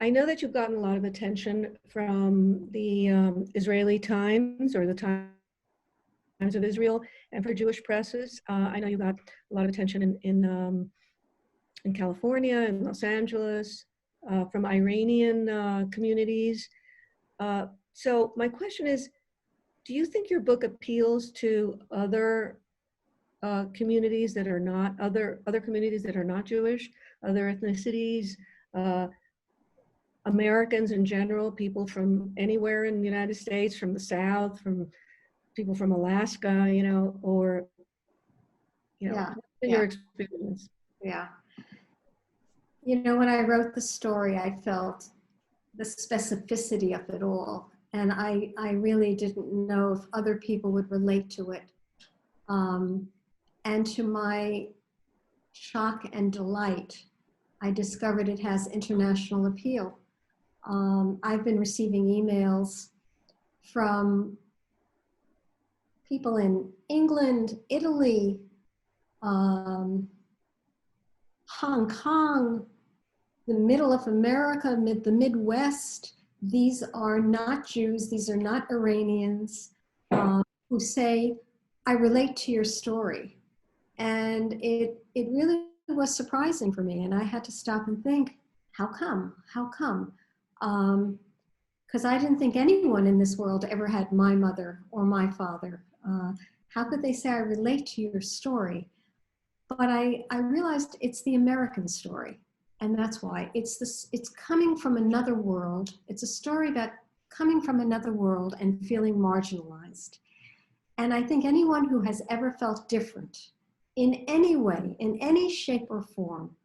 I know that you've gotten a lot of attention from the Israeli Times or the Times of Israel and for Jewish presses. I know you got a lot of attention in California and Los Angeles from Iranian communities. So my question is, do you think your book appeals to other communities that are not other communities that are not Jewish, other ethnicities, Americans in general, people from anywhere in the United States, from the South, from people from Alaska, or Yeah, in yeah, your experience? yeah. When I wrote the story, I felt the specificity of it all. And I really didn't know if other people would relate to it. And to my shock and delight, I discovered it has international appeal. I've been receiving emails from people in England, Italy, Hong Kong, the middle of America, the Midwest. These are not Jews, these are not Iranians, who say, I relate to your story. And it really was surprising for me. And I had to stop and think, how come? How come? Because I didn't think anyone in this world ever had my mother or my father. How could they say I relate to your story? But I realized it's the American story. And that's why it's coming from another world. It's a story about coming from another world and feeling marginalized. And I think anyone who has ever felt different in any way, in any shape or form,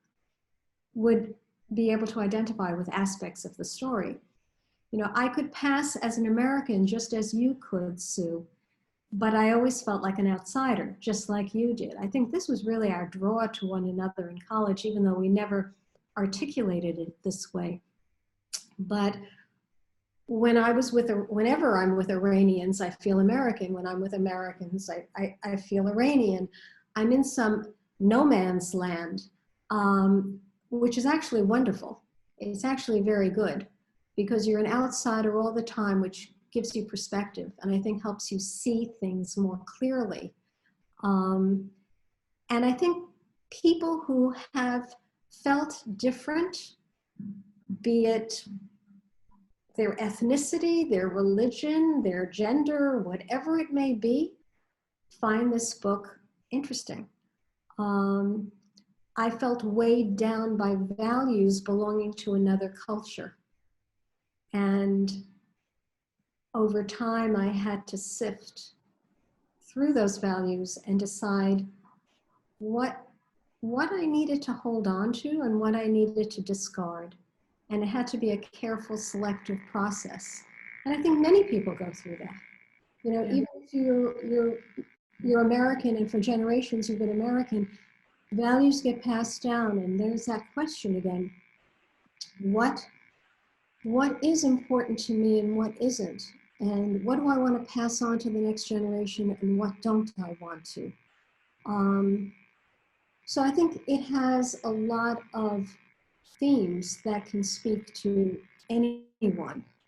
would be able to identify with aspects of the story. I could pass as an American just as you could, Sue, but I always felt like an outsider, just like you did. I think this was really our draw to one another in college, even though we never articulated it this way. But whenever I'm with Iranians, I feel American. When I'm with Americans, I feel Iranian. I'm in some no man's land, which is actually wonderful. It's actually very good because you're an outsider all the time, which gives you perspective and I think helps you see things more clearly. And I think people who have felt different, be it their ethnicity, their religion, their gender, whatever it may be, find this book interesting. I felt weighed down by values belonging to another culture. And over time, I had to sift through those values and decide what I needed to hold on to and what I needed to discard. And it had to be a careful, selective process. And I think many people go through that. Even if you're American and for generations you've been American, values get passed down and there's that question again, what is important to me and what isn't? And what do I want to pass on to the next generation and what don't I want to? So I think it has a lot of themes that can speak to anyone.